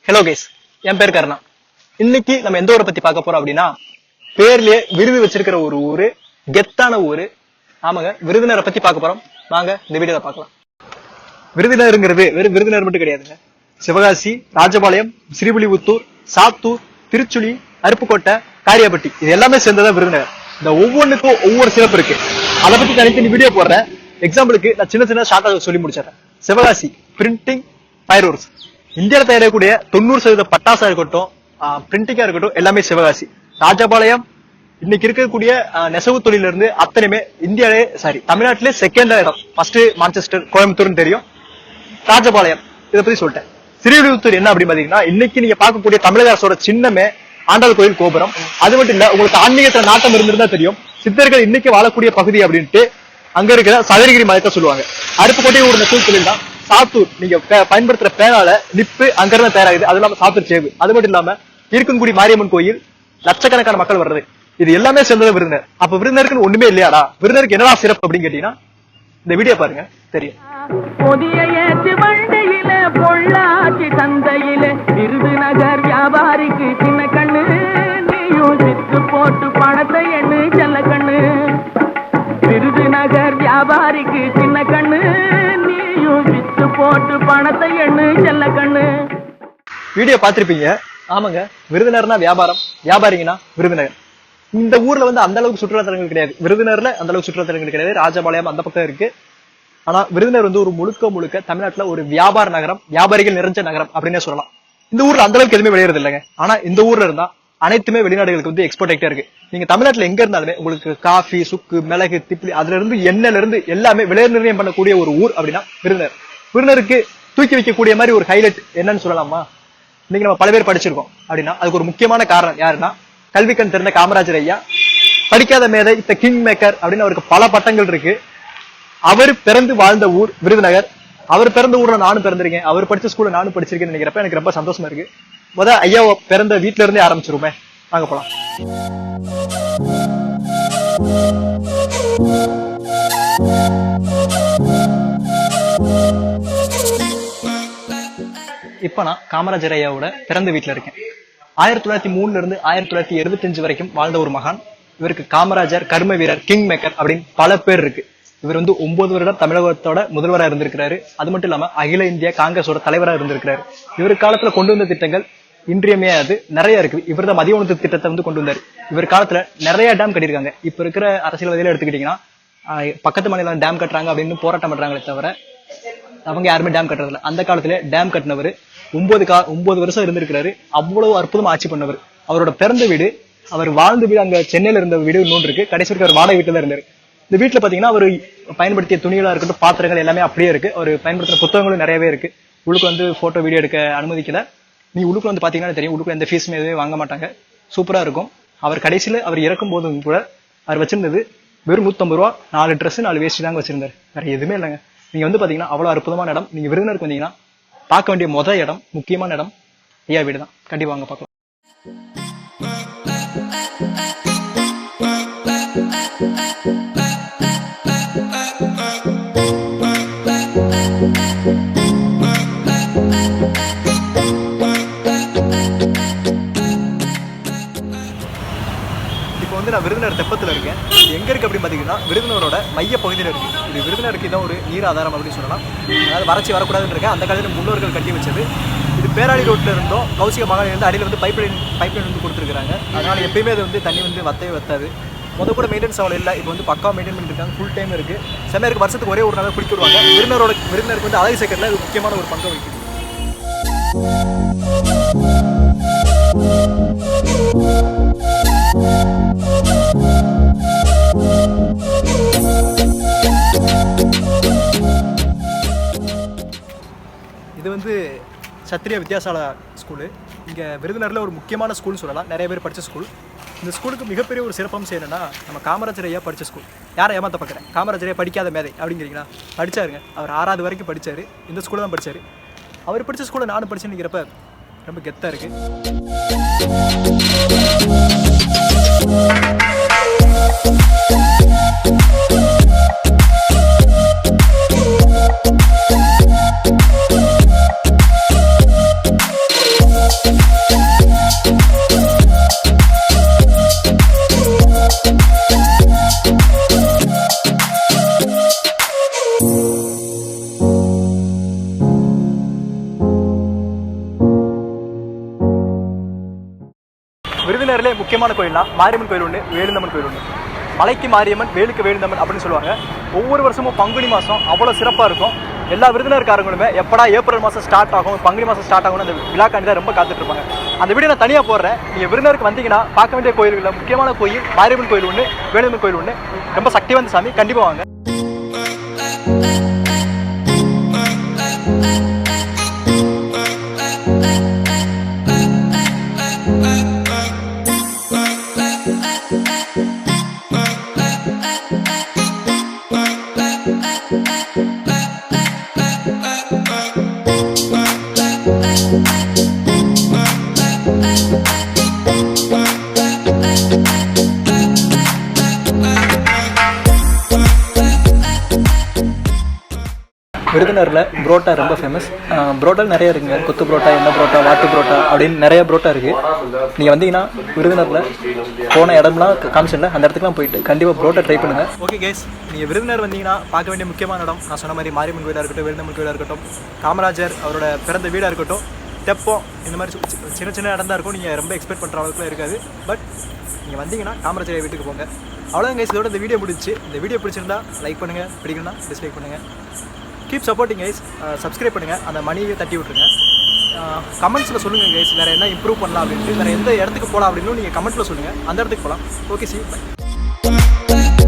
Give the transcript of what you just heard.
Hello guys, என் பேர் கருணா. இன்னைக்கு நம்ம எந்த ஊரை பத்தி பார்க்க போறோம் அப்படின்னா, பேர்லயே விருது வச்சிருக்கிற ஒரு ஊரு, கெத்தான ஊரு. ஆமாங்க, விருதுநகரை பத்தி பார்க்க போறோம். வாங்க இந்த வீடியோல பார்க்கலாம். விருதுநகருங்கிறது வெறும் விருதுநகர் மட்டும் கிடையாதுங்க. சிவகாசி, ராஜபாளையம், ஸ்ரீவில்லிபுத்தூர், சாத்தூர், திருச்சுழி, அருப்புக்கோட்டை, காரியாபட்டி இது எல்லாமே சேர்ந்ததான் விருதுநகர். இந்த ஒவ்வொன்றுக்கும் ஒவ்வொரு சிறப்பு இருக்கு. அதை பத்தி தனித்தனி வீடியோ போடுறேன். எக்ஸாம்பிளுக்கு நான் சின்ன ஷார்ட்டா சொல்லி முடிச்சிடறேன். சிவகாசி பிரிண்டிங் ஃபயர் ஒர்க்ஸ், இந்தியாவில் தயாரிக்கக்கூடிய 90% பட்டாசா இருக்கட்டும், பிரிண்டிங்கா இருக்கட்டும், எல்லாமே சிவகாசி. ராஜபாளையம் இன்னைக்கு இருக்கக்கூடிய நெசவு தொழில இருந்து அத்தனையுமே இந்தியாவிலே தமிழ்நாட்டிலே செகண்ட் இடம். ஃபர்ஸ்ட் மான்செஸ்டர், கோயம்புத்தூர்னு தெரியும். ராஜபாளையம் இதை பத்தி சொல்லிட்டேன். ஸ்ரீவில்லிபுத்தூர் என்ன அப்படின்னு பாத்தீங்கன்னா, இன்னைக்கு நீங்க பார்க்கக்கூடிய தமிழக அரசோட சின்னமே ஆண்டாள் கோயில் கோபுரம். அது மட்டும் இல்ல, உங்களுக்கு ஆன்மீகத்துல நாட்டம் இருந்திருந்தா தெரியும், சித்தர்கள் இன்னைக்கு வாழக்கூடிய பகுதி அப்படின்ட்டு அங்க இருக்கிற சதுரகிரி மலைக்க சொல்லுவாங்க. அருப்புக்கோட்டை ஒரு நெசவு தொழில் தான். சாத்தூர் நீங்க பயன்படுத்துற பேனால நிப்பு அங்கிருந்து தயாராகுது. அது இல்லாம சாத்தூர் சேவு. அது மட்டும் இல்லாம இருக்கன்குடி மாரியம்மன் கோயில், லட்சக்கணக்கான மக்கள் வர்றது, இது எல்லாமே சேர்ந்தது விருதுநகர். அப்ப விருதுநகருக்கு ஒண்ணுமே இல்லையாடா? விருதுநகருக்கு என்னடா சிறப்பு அப்படின்னு கேட்டீங்கன்னா, இந்த வீடியோ பாருங்க தெரியும். பொள்ளாச்சி சந்தையில விருதுநகர் வியாபாரிக்கு சின்ன கண்ணு, நீயும் சித்து போட்டு பணத்தை எண்ணு செல்ல கண்ணு. விருதுநகர் வியாபாரிக்கு சின்ன கண்ணு, நீயும் சித்து போட்டு பணத்தை எண்ணு செல்ல கண்ணு. வீடியோ பார்த்திருப்பீங்க. ஆமாங்க, விருதுநகர்னா வியாபாரம், வியாபாரிங்கன்னா விருதுநகர். இந்த ஊர்ல அந்த அளவுக்கு சுற்றுலாத்தலங்கள் கிடையாது. விருதுநகர்ல அந்த அளவுக்கு சுற்றுலாத்தலங்கள் கிடையாது. ராஜபாளையம் அந்த பக்கம் இருக்கு. ஆனா விருதுநகர் ஒரு முழுக்க தமிழ்நாட்டுல ஒரு வியாபார நகரம், வியாபாரிகள் நிறைஞ்ச நகரம் அப்படின்னே சொல்லலாம். இந்த ஊர்ல அந்த அளவுக்கு எதுவுமே விளையிறது இல்லைங்க. ஆனா இந்த ஊர்ல இருந்தா அனைத்துமே வெளிநாடுகளுக்கு எக்ஸ்போர்ட் ஆகிட்டே இருக்கு. நீங்க தமிழ்நாட்டுல எங்க இருந்தாலுமே உங்களுக்கு காஃபி, சுக்கு, மிளகு, திப்ளி, அதுல இருந்து எண்ணெயில இருந்து எல்லாமே விலை நிர்ணயம் பண்ணக்கூடிய ஒரு ஊர் அப்படின்னா விருதுநகர். விருதுநகருக்கு தூக்கி வைக்கக்கூடிய மாதிரி ஒரு ஹைலைட் என்னன்னு சொல்லலாமா? இன்னைக்கு நம்ம பல பேர் படிச்சிருக்கோம் அப்படின்னா அதுக்கு ஒரு முக்கியமான காரணம் யாருன்னா, கல்விக்கண் திறந்த காமராஜர் ஐயா. படிக்காத மேதை, இந்த கிங் மேக்கர் அப்படின்னு அவருக்கு பல பட்டங்கள் இருக்கு. அவர் பிறந்து வாழ்ந்த ஊர் விருதுநகர். அவர் பிறந்த ஊர்ல நானும் பிறந்திருக்கேன். அவர் படிச்ச ஸ்கூல்ல நானும் படிச்சிருக்கேன்னு நினைக்கிறப்ப எனக்கு ரொம்ப சந்தோஷமா இருக்கு. ஐயா பிறந்த வீட்டுல இருந்தே ஆரம்பிச்சிருமே. வாங்க போலாம். இப்ப நான் காமராஜர் ஐயாவோட பிறந்த வீட்டுல இருக்கேன். 1903 இருந்து 1975 வரைக்கும் வாழ்ந்த ஒரு மகான். இவருக்கு காமராஜர், கர்ம வீரர், கிங் மேக்கர் அப்படின்னு பல பேர் இருக்கு. இவர் 9 வருடம் தமிழகத்தோட முதல்வராக இருந்திருக்கிறாரு. அது மட்டும் இல்லாம அகில இந்திய காங்கிரஸோட தலைவராக இருந்திருக்கிறாரு. இவர் காலத்துல கொண்டு வந்த திட்டங்கள் இன்றியமையாது நிறைய இருக்கு. இவர் தான் மதிய உணவு திட்டத்தை கொண்டு வந்தாரு. இவர் காலத்துல நிறைய டேம் கட்டியிருக்காங்க. இப்ப இருக்கிற அரசியல்வாதியில எடுத்துக்கிட்டீங்கன்னா, பக்கத்து மாநிலம் டேம் கட்டுறாங்க அப்படின்னு போராட்டம் பண்றாங்களே தவிர அவங்க யாருமே டேம் கட்டுறதில்ல. அந்த காலத்துல டேம் கட்டினவர் 9 வருஷம் இருந்திருக்கிறாரு. அவ்வளவு அற்புதமா ஆட்சி பண்ணவர். அவரோட பிறந்த வீடு, அவர் வாழ்ந்த வீடு அங்க சென்னையில இருந்த வீடு இன்னொன்று இருக்கு. கடைசி வரைக்கும் அவர் வாடகை வீட்டுல தான் இருந்தாரு. இந்த வீட்டுல பாத்தீங்கன்னா அவர் பயன்படுத்திய துணிகளா இருக்கட்டும், பாத்திரங்கள் எல்லாமே அப்படியே இருக்கு. அவர் பயன்படுத்தின புத்தகங்களும் நிறையவே இருக்கு. உள்ளுக்கு போட்டோ வீடியோ எடுக்க அனுமதிக்கல. நீ உள்ளுக்கு பாத்தீங்கன்னா தெரியும், உள்ளுக்கு எந்த ஃபீஸுமே எதுவுமே வாங்க மாட்டாங்க. சூப்பரா இருக்கும். அவர் கடைசியில அவர் இறக்கும் போதும் கூட அவர் வச்சிருந்தது வெறும் 150 ரூபா, 4 ட்ரெஸ் 4 வேஷ்டி தாங்க வச்சிருந்தாரு. வேற எதுவுமே இல்லைங்க. நீங்க பாத்தீங்கன்னா அவ்வளவு அற்புதமான இடம். நீங்க விருதுநகருக்கு வந்தீங்கன்னா பார்க்க வேண்டிய முதல் இடம், முக்கியமான இடம் ஐயா வீடு தான். கண்டிப்பா வாங்க பார்க்கலாம். நான் விருதுநகர் தெப்பத்துல இருக்கேன். எங்க இருக்கு அப்படின்னு பாத்தீங்கன்னா, விருதுநகரோட மைய பகுதியில இருக்கு. இது விருதுநகருக்கு தான் ஒரு நீர் ஆதாரம் அப்படின்னு சொல்லலாம். அதாவது வறட்சி வரக்கூடாதுன்னு இருக்கேன். அந்த காலத்தில் முன்னோர்கள் கட்டி வச்சது. இது பேராளி ரோட்ல இருந்தும் கௌசிக மகாலில இருந்து அடியில் பைப்லைன் கொடுத்துருக்காங்க. அதனால எப்பயுமே அது தண்ணி வத்தவே வத்தாது. கூட மெயின்டெனன்ஸ் அவ்வளோ இல்லை. இப்போ பக்கா மெயின்டைன் பண்ணிருக்காங்க. ஃபுல் டைம் இருக்கு. செம்மையா இருக்கு. வருஷத்துக்கு ஒரே ஒரு நாள் குளிக்க விடுவாங்க. விருதுநகருக்கு அழகு சேர்க்கறதுல இது முக்கியமான ஒரு பங்கு வகிக்குது. இது சத்திரிய வித்யாசாலா ஸ்கூலு. இங்கே விருதுநகரில் ஒரு முக்கியமான ஸ்கூல்னு சொல்லலாம். நிறைய பேர் படித்த ஸ்கூல். இந்த ஸ்கூலுக்கு மிகப்பெரிய ஒரு சிறப்பம்சம் என்னன்னா, நம்ம காமராஜர் ஐயா படித்த ஸ்கூல். யாரை ஏமாற்ற பார்க்குறேன், காமராஜர் ஐயா படிக்காத மேதை அப்படிங்கிறீங்களா? படித்தாருங்க. அவர் 6வது வரைக்கும் படித்தார். இந்த ஸ்கூலில் தான் படித்தார். அவர் படித்த ஸ்கூலில் நானும் படிச்சுன்னுங்கிறப்ப ரொம்ப கெத்தாக இருக்குது. முக்கியமான கோயில்னா மாரியம்மன் கோயில் ஒன்று, வேலுந்தம்மன் கோயில் ஒன்று. மலைக்கு மாரியம்மன், வேலுக்கு வேலுந்தம்மன் அப்படின்னு சொல்லுவாங்க. ஒவ்வொரு வருஷமும் பங்குனி மாதம் அவ்வளோ சிறப்பாக இருக்கும். எல்லா விருதுநகர்காரங்களுமே எப்படா ஏப்ரல் மாதம் ஸ்டார்ட் ஆகும், பங்குனி மாதம் ஸ்டார்ட் ஆகும்னு அந்த விழாக்காண்டி தான் ரொம்ப காத்துட்டு இருப்பாங்க. அந்த வீடியோ நான் தனியாக போடுறேன். நீங்கள் விருதுநகருக்கு வந்தீங்கன்னா பார்க்க வேண்டிய கோயில்களில் முக்கியமான கோயில் மாரியம்மன் கோயில் ஒன்று, வேலுந்தம்மன் கோயில் ஒன்று. ரொம்ப சக்தி வாய்ந்த சாமி, கண்டிப்பாக வாங்க. விருதுநகரில் புரோட்டா ரொம்ப ஃபேமஸ். புரோட்டா நிறைய இருக்குங்க. கொத்து புரோட்டா, எண்ணெய் புரோட்டா, வாட்டு புரோட்டா அப்படின்னு நிறைய புரோட்டா இருக்குது. நீங்கள் வந்தீங்கன்னா விருதுநகரில் போன இடம்லாம் காமிச்சிடல, அந்த இடத்துக்குலாம் போயிட்டு கண்டிப்பாக புரோட்டா ட்ரை பண்ணுங்கள். ஓகே கேஸ், நீங்கள் விருதுநகர் வந்தீங்கன்னா பார்க்க வேண்டிய முக்கியமான இடம் நான் சொன்ன மாதிரி மாரியம்மன் கோயிலாக இருக்கட்டும், வேலுந்தம்மன் கோயிலாக இருக்கட்டும், காமராஜர் அவரோட பிறந்த வீடாக இருக்கட்டும், தெப்பம், இந்த மாதிரி சின்ன சின்ன இடம் தான் இருக்கும். நீங்கள் ரொம்ப எக்ஸ்பெக்ட் பண்ணுற அளவுக்குலாம் இருக்காது. பட் நீங்கள் வந்தீங்கன்னா காமராஜர் வீட்டுக்கு போங்க. அவ்வளோதான் கைஸ், இதோட இந்த வீடியோ முடிச்சு. இந்த வீடியோ பிடிச்சிருந்தா லைக் பண்ணுங்கள், பிடிக்கணும்னா டிஸ்லைக் பண்ணுங்கள். Keep supporting guys. சப்ஸ்கிரைப் பண்ணுங்கள், அந்த மணியை தட்டி விட்ருங்க. கமெண்ட்ஸில் சொல்லுங்கள் கைஸ், வேறு என்ன இம்ப்ரூவ் பண்ணலாம் அப்படின்ட்டு, வேறு எந்த இடத்துக்கு போகலாம் அப்படின்னு நீங்கள் கமெண்ட்டில் சொல்லுங்கள். அந்த இடத்துக்கு போகலாம். Okay, see by.